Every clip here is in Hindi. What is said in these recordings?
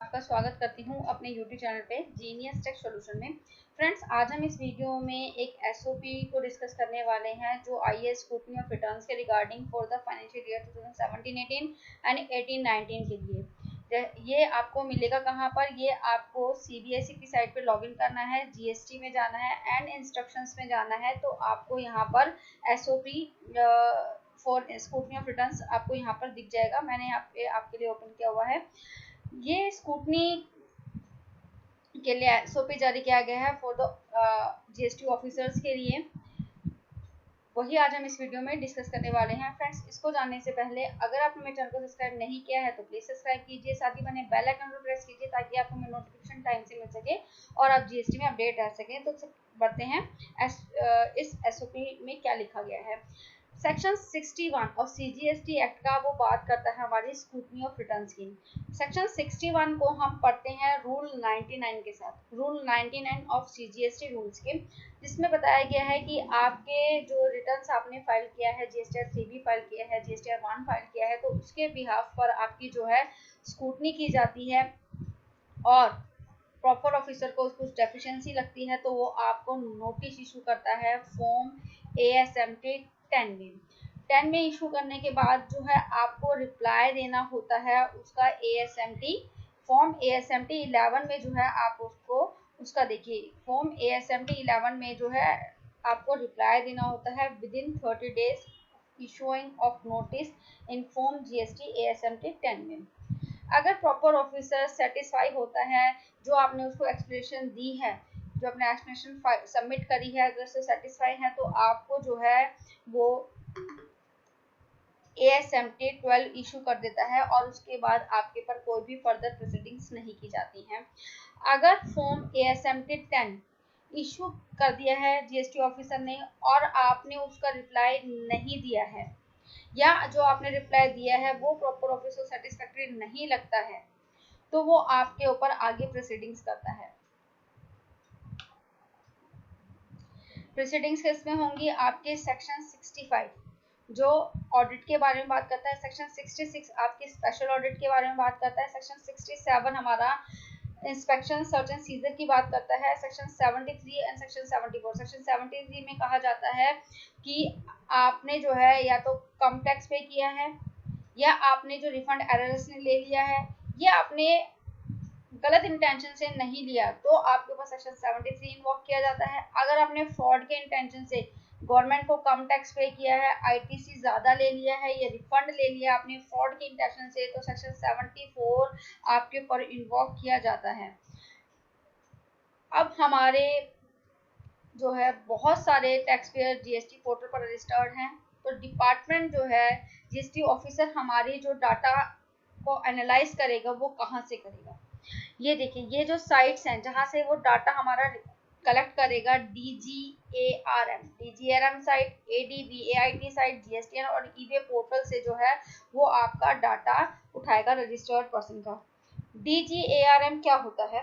आपका स्वागत करती हूँ अपने YouTube चैनल पे जीनियस टेक सॉल्यूशन में। फ्रेंड्स, आज हम इस वीडियो में एक एसओपी को डिस्कस करने वाले हैं जो आईएएस स्क्रूटनी ऑफ रिटर्न्स के regarding for the financial year 2017-18 and 18-19 के लिए। ये आपको मिलेगा कहाँ पर? ये आपको सीबीएसई की साइट पे लॉगिन करना है, जीएसटी में जाना है एंड इंस्ट्रक्शंस में जाना है। तो आपको यहाँ पर SOP for scrutiny of returns आपको यहाँ पर दिख जाएगा। मैंने यहाँ पे आपके लिए ओपन किया हुआ है। ये स्कूटनी के लिए एसओपी जारी किया गया है फॉर द जीएसटी ऑफिसर्स के लिए। वही आज हम इस वीडियो में डिस्कस करने वाले हैं। फ्रेंड्स, इसको जानने से पहले अगर आपने मेरे चैनल को सब्सक्राइब नहीं किया है तो प्लीज सब्सक्राइब कीजिए, साथ ही बने बेल आइकन को प्रेस कीजिए ताकि आपको मेरे नोटिफिकेशन टाइम से मिल सके और आप जीएसटी में अपडेट रह सकें। तो बढ़ते हैं इस एसओपी में क्या लिखा गया है। सेक्शन 61 ऑफ सीजीएसटी एक्ट का वो बात करता है हमारी स्क्रूटनी ऑफ रिटर्न्स की। सेक्शन 61 को हम पढ़ते हैं रूल 99 के साथ, रूल 99 ऑफ सीजीएसटी रूल्स के, जिसमें बताया गया है कि आपके जो रिटर्न्स आपने फाइल किया है, जीएसटीआर 3 फाइल किया है, जीएसटीआर 1 फाइल किया है, तो उसके बिहाफ पर आपकी जो है स्क्रूटनी की जाती है और प्रॉपर ऑफिसर को कुछ डेफिशिएंसी लगती है तो वो आपको नोटिस इशू करता है फॉर्म ASMT 10 में इशू करने के बाद जो है आपको रिप्लाई देना होता है उसका ASMT फॉर्म ASMT 11 में जो है आप उसको उसका देखिए फॉर्म ASMT 11 में जो है आपको रिप्लाई देना होता है within 30 days issuing of notice in form GST ASMT 10 में। अगर प्रॉपर ऑफिसर सेटिस्फाई होता है जो आपने उसको एक्सप्लेनेशन दी है, जो आपने एक्सप्लेनेशन सबमिट करी है, अगर से सेटिस्फाई है तो आपको जो है वो ASMT 12 इशू कर देता है और उसके बाद आपके पर कोई भी फर्दर प्रोसीडिंग्स नहीं की जाती हैं। अगर फॉर्म ASMT 10 इशू कर दिया है जीएसटी ऑफिसर ने और आपने उसका रिप्लाई नहीं दिया है या जो आपने रिप्लाई दिया है वो प्रॉपर ऑफिसर सेटिस्फैक्टरी नहीं लगता है तो वो आपके ऊपर आगे प्रोसीडिंग्स करता है। प्रोसीडिंग्स किसमें होंगी? आपके सेक्शन 65 जो ऑडिट के बारे में बात करता है, सेक्शन 66 आपके स्पेशल ऑडिट के बारे में बात करता है, सेक्शन 67 हमारा इंस्पेक्शन सर्च एंड सीजर की बात करता है, सेक्शन 73 एंड सेक्शन 74। सेक्शन 73 में कहा जाता है कि आपने जो है या तो कम टैक्स पे किया है या आपने जो रिफंड एरर्स ने ले लिया है या आपने गलत इंटेंशन से नहीं लिया तो आपके ऊपर सेक्शन 73 इन्वोक किया जाता है। अगर आपने फ्रॉड के इंटेंशन से गवर्नमेंट को कम टैक्स पे किया है, आईटीसी ज्यादा ले लिया है या रिफंड ले लिया आपने फ्रॉड के इंटेंशन से, तो सेक्शन 74 आपके ऊपर इन्वोक किया जाता है। अब हमारे जो है बहुत सारे टैक्स पेयर जीएसटी पोर्टल पर रजिस्टर्ड हैं, तो डिपार्टमेंट जो है जीएसटी ऑफिसर हमारी जो डाटा को एनालाइज करेगा वो कहाँ से करेगा? ये देखिए, ये जो साइट्स हैं जहां से वो डाटा हमारा कलेक्ट करेगा, डीजीआरएम साइट, ADBAIT साइट, GSTN और ईबे पोर्टल से जो है वो आपका डाटा उठाएगा रजिस्टर्ड पर्सन का। DGARM क्या होता है?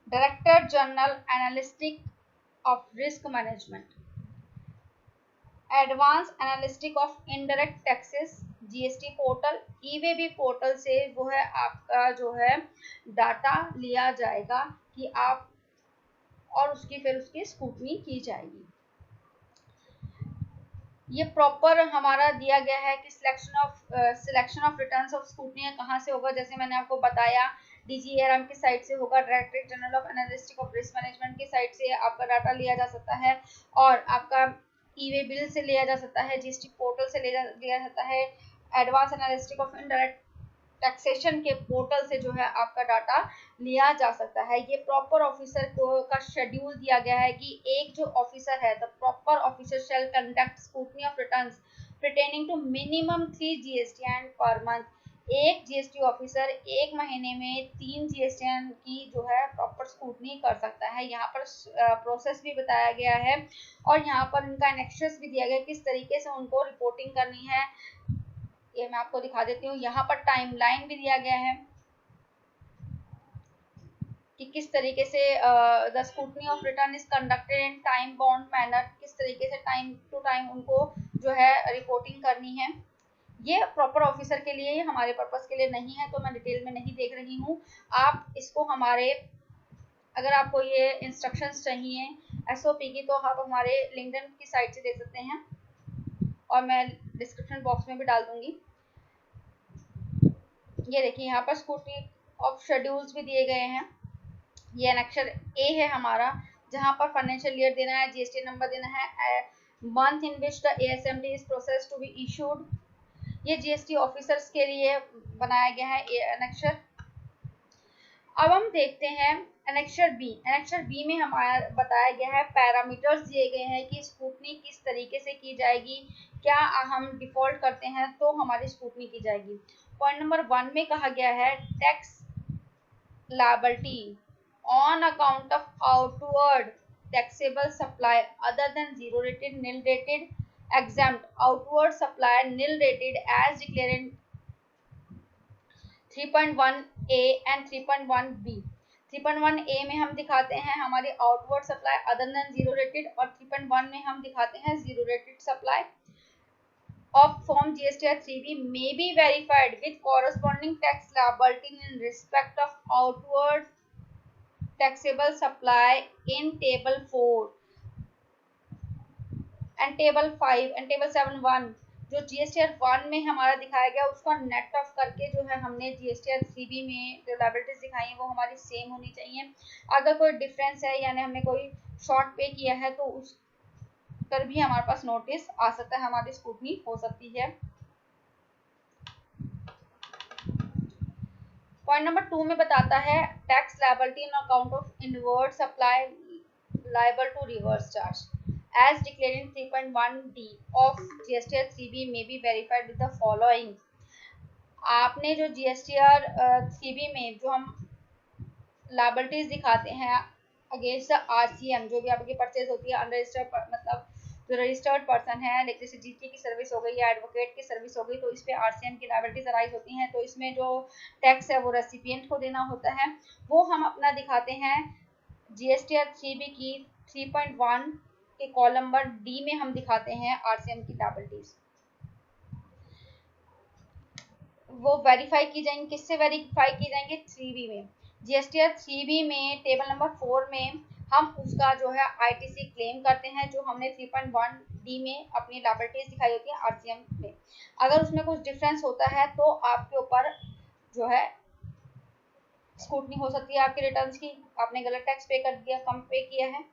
Director general analytics of risk management, advance analytics of indirect taxes, GST portal, ईवेबी पोर्टल से वो है आपका जो है डाटा लिया जाएगा कि आप और उसकी फिर उसकी स्क्रूटनी की जाएगी। ये प्रॉपर हमारा दिया गया है कि selection of returns of scrutiny कहाँ से होगा। जैसे मैंने आपको बताया DGARM की साइट से होगा, directorate general of analytics of risk management की साइट से आपका डाटा लिया जा सकता है और आपका ईवे बिल से लिया जा सकता है, जीएसटी पोर्टल से लिया जा सकता है, advance analytics of indirect taxation के पोर्टल से जो है आपका डाटा लिया जा सकता है। ये प्रॉपर ऑफिसर को का शेड्यूल दिया गया है कि एक जो ऑफिसर है, the proper officer shall conduct scrutiny of returns pertaining to minimum 3 GSTN per month. एक जीएसटी ऑफिसर एक महीने में 3 GSTN की जो है प्रॉपर स्क्रूटनी कर सकता है। यहाँ पर प्रोसेस भी बताया गया है और यहाँ पर इनका एनेक्सस भी दिया गया है किस तरीके से उनको रिपोर्टिंग करनी है। ये मैं आपको दिखा देती हूँ। यहाँ पर टाइमलाइन भी दिया गया है कि किस तरीके से the scrutiny of return is conducted in time bound manner, किस तरीके से टाइम टू टाइम उनको जो है रिपोर्टिंग करनी है। ये प्रॉपर ऑफिसर के लिए, हमारे पर्पस के लिए नहीं है, तो मैं डिटेल में नहीं देख रही हूँ। आप इसको हमारे, अगर आपको ये इंस्ट्रक्शंस चाहिए एसओपी की, तो आप हमारे लिंक्डइन की साइट से देख सकते हैं, और मैं डिस्क्रिप्शन बॉक्स में भी डाल दूंगी। ये देखिए यहाँ पर स्कूटनी ऑफ शेड्यूल्स भी दिए गए हैं। ये अनेक्शर ए है हमारा, जहाँ पर फाइनेंशियल ईयर देना है, जीएसटी नंबर देना है, month in which the ASMD is process to be issued. ये जीएसटी ऑफिसर्स के लिए बनाया गया है ये अनेक्शर। अब हम देखते हैं अनेक्शर बी। अनेक्शर बी में हमारा बताया गया है, पैरामीटर्स दिए गए हैं कि स्क्रूटनी किस तरीके से की जाएगी। क्या हम डिफॉल्ट करते हैं तो हमारी स्क्रूटनी की जाएगी। पॉइंट नंबर 1 में कहा गया है, tax liability on account of outward taxable supply other than zero rated, nil rated, exempt outward supply nil rated as declared in 3.1A and 3.1B। 3.1A में हम दिखाते हैं हमारी outward supply other than zero rated, और 3.1 में हम दिखाते हैं zero rated supply of form GSTR 3B may be verified with corresponding tax liability in respect of outward taxable supply in table 4 and table 5 and table 7.1। जो GSTR 1 में हमारा दिखाया गया उसका नेट ऑफ करके जो है हमने GSTR 3B में जो लायबिलिटीज दिखाई है वो हमारी सेम होनी चाहिए। अगर कोई डिफरेंस है, यानी हमने कोई शॉर्ट पे किया है, तो उस पर भी हमारे पास नोटिस आ सकता है, हमारी स्क्रूटनी हो सकती है। पॉइंट नंबर 2 में बताता है, tax liability in account of inward supply liable to reverse charge as declared in 3.1D of GSTR 3B may be verified with the following। आपने जो GSTR 3B में जो हम लायबिलिटीज दिखाते हैं अगेंस्ट द RCM, जो भी आपकी परचेज होती है अनरजिस्टर्ड, मतलब जो रजिस्टर्ड पर्सन है, जैसे जीटी की सर्विस हो गई या एडवोकेट की सर्विस हो गई, तो इस पे RCM की लायबिलिटीज अराइज होती हैं। तो इसमें जो टैक्स है वो रेसिपिएंट को देना होता है, वो हम अपना दिखाते हैं GSTR 3B की 3.1 के कॉलम नंबर डी में हम दिखाते हैं आरसीएम की लायबिलिटीज। वो वेरीफाई की जाएंगी, किससे वेरीफाई की जाएंगे, 3B में। जीएसटीआर 3B में टेबल नंबर 4 में हम उसका जो है आईटीसी क्लेम करते हैं, जो हमने 3.1D में अपनी लायबिलिटीज दिखाई होती है आरसीएम में। अगर उसमें कुछ डिफरेंस होता है तो आपके ऊपर जो है स्क्रूटनी हो सकती है आपके रिटर्न्स की, आपने गलत टैक्स पे कर दिया, कम पे किया है।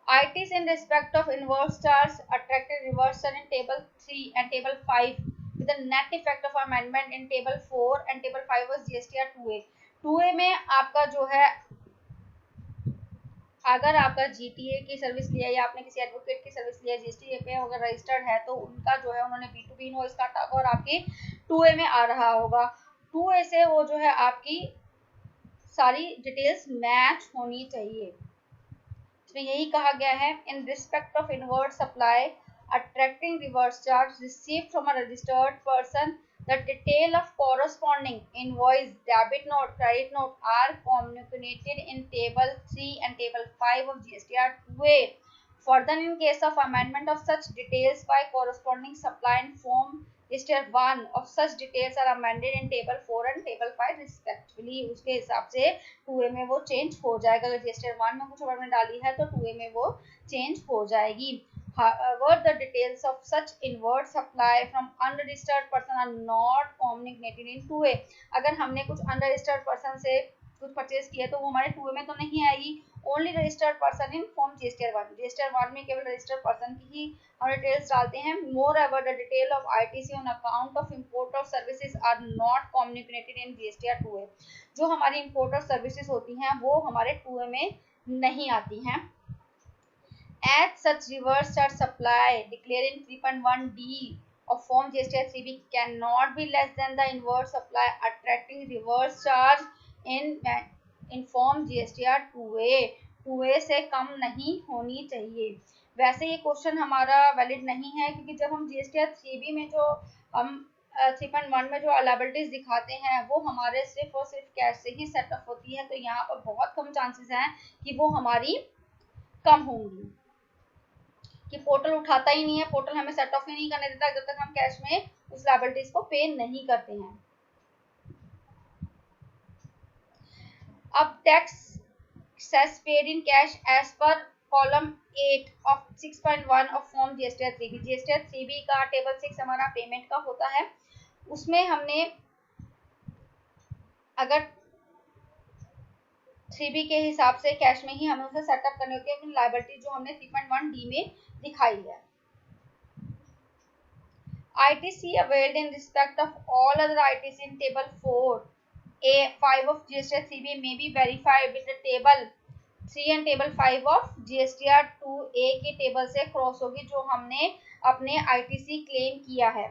ITs in respect of inverse charge attracted reversal in table 3 and table 5 with the net effect of amendment in table 4 and table 5 was GSTR 2A। 2A में आपका जो है, अगर आपका जीटीए की सर्विस लिया या आपने किसी एडवोकेट की सर्विस लिया, जीएसटी पे अगर रजिस्टर्ड है, तो उनका जो है उन्होंने B2B इनवॉइस काटा और आपके 2A में आ रहा होगा। 2A से वो जो है आपकी सारी डिटेल्स मैच होनी चाहिए। तो यही कहा गया है, in respect of inward supply attracting reverse charge received from a registered person, the detail of corresponding invoice, debit note, credit note are communicated in table 3 and table 5 of GSTR 2A। Further, in case of amendment of such details by corresponding supply and form GSTR 1 of such details are amended in table 4 and table 5 respectively। उसके हिसाब से 2A में वो चेंज हो जाएगा। अगर GSTR 1 में कुछ अमेंडमेंट डाली है तो 2A में वो चेंज हो जाएगी। However, the details of such inward supply from unregistered person are not communicated in 2A। अगर हमने कुछ unregistered person से कुछ परचेज किया तो वो हमारे 2A में तो नहीं आएगी, only registered person in form GSTR 1। GSTR 1 में केवल रजिस्टर्ड पर्सन की ही हम डिटेल्स डालते हैं। Moreover the detail of ITC on account of import of services are not communicated in GSTR 2A। जो हमारी इंपोर्ट ऑफ सर्विसेज होती हैं वो हमारे 2A में नहीं आती हैं। As such reverse charge supply declared in 3.1D of form GSTR 3B cannot be less than the inward supply attracting reverse charge in form GSTR 2A। 2A से कम नहीं होनी चाहिए। वैसे ये क्वेश्चन हमारा वैलिड नहीं है, क्योंकि जब हम GSTR 3B में जो हम 3.1 में जो लायबिलिटीज दिखाते हैं वो हमारे सिर्फ और सिर्फ कैश से ही सेटअप होती है, तो यहाँ पर बहुत कम चांसेस हैं कि वो हमारी कम होंगी। कि पोर्टल उठाता ही नहीं है, पोर्टल हमें सेट ऑफ ही नहीं करने देता जब तक हम कैश में उस लायबिलिटीज को पे नहीं करते हैं। अब tax cess paid in cash as per column 8 of 6.1 of form GSTR 3बी। जीएसटीआर 3बी का टेबल 6 हमारा पेमेंट का होता है। उसमें हमने अगर 3बी के हिसाब से कैश में ही हमें उसे सेटअप करनी होती है, लायबिलिटी जो हमने 3.1 डी में दिखाई है। ITC availed in respect of all other ITC in table 4A5 of GSTR 3B may be verified with the table 3 and table 5 of GSTR 2A के टेबल से क्रॉस होगी जो हमने अपने ITC क्लेम किया है।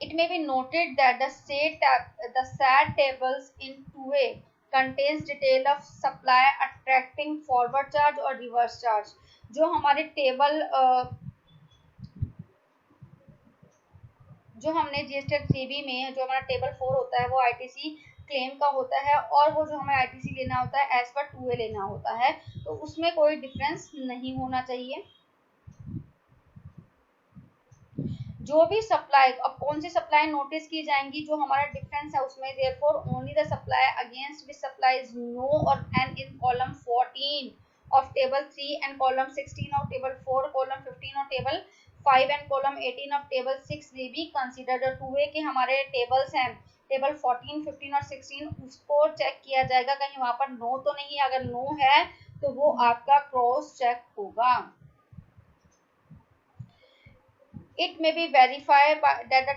It may be noted that the SAT tables in 2A contains detail of supply attracting forward charge और reverse charge। जो हमारे टेबल जो हमने जीएसटीआर 3बी में जो हमारा टेबल 4 होता है वो आईटीसी क्लेम का होता है, और वो जो हमें आईटीसी लेना होता है एज पर 2A लेना होता है, तो उसमें कोई डिफरेंस नहीं होना चाहिए। जो भी सप्लाई, अब कौन सी सप्लाई नोटिस की जाएंगी, जो हमारा डिफरेंस है उसमें therefore only the supply against which supply is no और and in column 14 of table 3 and column 16 of table 4, column 15 of table 5 and column 18 of table 6 में भी कंसीडर 2A के हमारे टेबल्स हैं, टेबल 14, 15 और 16, उसको चेक किया जाएगा कहीं वहां पर नो तो नहीं है। अगर नो है तो वो आपका क्रॉस चेक होगा। It may be verified that the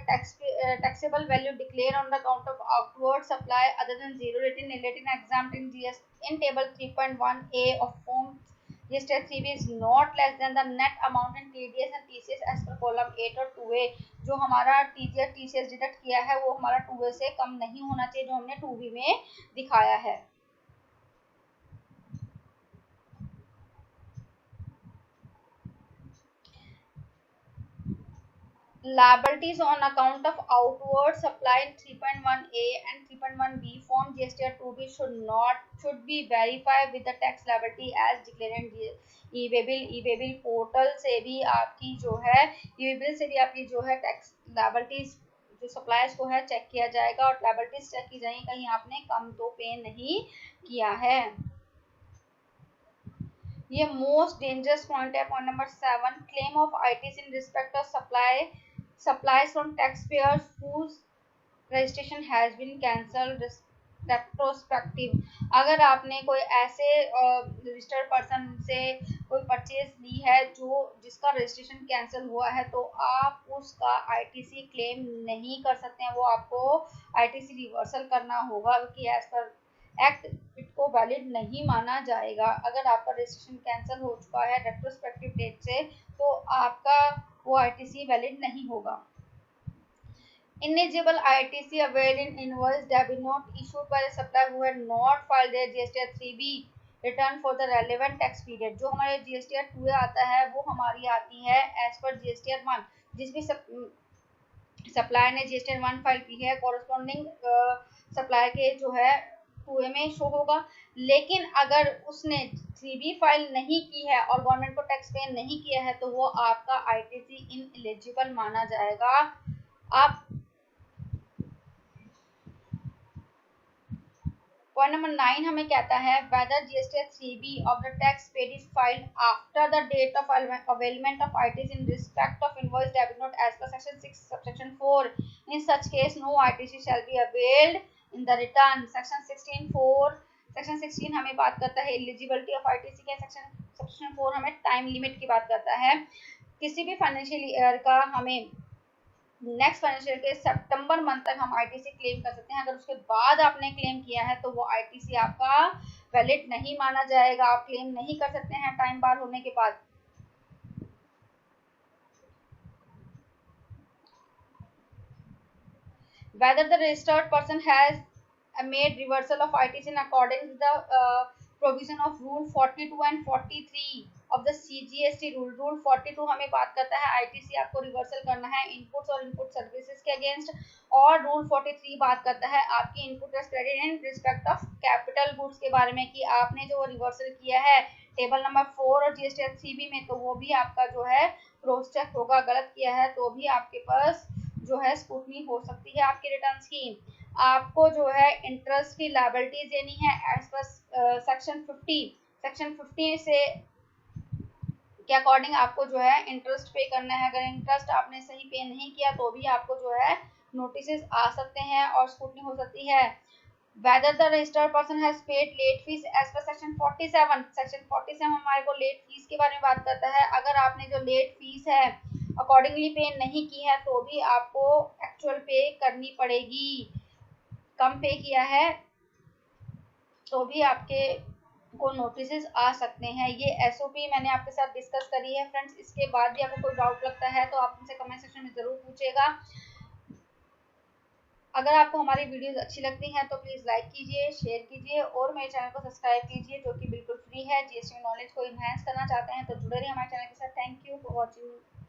taxable value declared on the account of outward supply other than zero rating, relating exempt in table 3.1A of form GSTR 3B is not less than the net amount in TDS and TCS as per column 8 और 2A। जो हमारा TDS TCS डिडक्ट किया है वो हमारा 2A से कम नहीं होना चाहिए जो हमने 2B में दिखाया है। Liabilities on account of outward supply in 3.1A and 3.1B form GSTR 2B should be verified with the tax liability as declared in e-way bill portal से भी आपकी जो है e-way bill से भी आपकी जो है टैक्स लायबिलिटीज जो सप्लायर्स को है चेक किया जाएगा और लायबिलिटीज चेक की जाएंगी कहीं आपने कम तो पे नहीं किया है। ये मोस्ट डेंजरस पॉइंट है, point number 7, claim of ITC in respect of supplies from taxpayers whose registration has been cancelled retrospective। अगर आपने कोई ऐसे रजिस्टर्ड पर्सन से कोई परचेज ली है जो जिसका रजिस्ट्रेशन कैंसिल हुआ है तो आप उसका आईटीसी क्लेम नहीं कर सकते हैं, वो आपको आईटीसी रिवर्सल करना होगा क्योंकि एज पर एक्ट को वैलिड नहीं माना जाएगा। अगर आपका रजिस्ट्रेशन कैंसिल हो चुका है रेट्रोस्पेक्टिव डेट से तो आपका वो आईटीसी वैलिड नहीं होगा। Ineligible ITC availed in invoice debit note issued by the supplier who had not filed their GSTR 3B return for the relevant tax period। जो हमारे GSTR 2A आता है वो हमारी आती है एज पर GSTR 1। जिस भी सप्लायर ने GSTR 1 फाइल की है कॉरेस्पॉन्डिंग सप्लायर के जो है 2A में शो होगा, लेकिन अगर उसने 3B फाइल नहीं की है और गवर्नमेंट को टैक्स पे नहीं किया है तो वो आपका ITC इनएलिजिबल माना जाएगा। आप पॉइंट नंबर 9 हमें कहता है whether GSTR 3B of the tax paid is filed after the date of availment of ITC in respect of invoice debit note as per section 6 subsection 4। In such case no ITC shall be availed in the return। Section 16 हमें बात करता है एलिजिबिलिटी ऑफ आईटीसी के, सेक्शन 4 हमें टाइम लिमिट की बात करता है। किसी भी फाइनेंशियल ईयर का हमें नेक्स्ट फाइनेंशियल के सितंबर मंथ तक हम आईटीसी क्लेम कर सकते हैं। अगर उसके बाद आपने क्लेम किया है तो वो आईटीसी आपका वैलिड नहीं माना जाएगा, आप क्लेम नहीं कर सकते हैं टाइम पार होने के बाद। Whether the registered person has made reversal of ITC in accordance with the provision of Rule 42 and 43 of the CGST rule। Rule 42 हमें बात करता है आईटीसी आपको रिवर्सल करना है इनपुट्स और इनपुट सर्विसेज के अगेंस्ट, और रूल 43 बात करता है आपकी input as credit in respect of capital goods के बारे में कि आपने जो रिवर्सल किया है टेबल नंबर 4 और जीएसटी में, तो वो भी आपका जो है क्रॉस चेक होगा। गलत किया है तो भी आपके पास जो है स्क्रूटनी हो सकती है आपके रिटर्न्स की। आपको जो है इंटरेस्ट की लायबिलिटीज देनी है एज पर सेक्शन 50 से के अकॉर्डिंग आपको जो है इंटरेस्ट पे करना है। अगर इंटरेस्ट आपने सही पे नहीं किया तो भी आपको जो है नोटिस आ सकते हैं और स्क्रूटनी हो सकती है। Whether the registered person has paid late fees as per section 47, section 47 हमारे को लेट फीस के बारे में बात करता है। अगर आपने जो लेट फीस है अकॉर्डिंगली पे नहीं की है तो भी आपको एक्चुअल पे करनी पड़ेगी। कम पे किया है तो भी आपके को नोटिस आ सकते हैं। ये एसओपी मैंने आपके साथ डिस्कस करी है फ्रेंड्स। इसके बाद भी आपको कोई डाउट लगता है तो आप मुझसे कमेंट सेक्शन में ज़रूर पूछिएगा। अगर आपको हमारी वीडियोस अच्छी लगती हैं तो प्लीज़ लाइक कीजिए, शेयर कीजिए और मेरे चैनल को सब्सक्राइब कीजिए, जो कि बिल्कुल फ्री है। जीएसटी नॉलेज को इन्हेंस करना चाहते हैं तो जुड़े रहिए हमारे चैनल के साथ। Thank you for watching.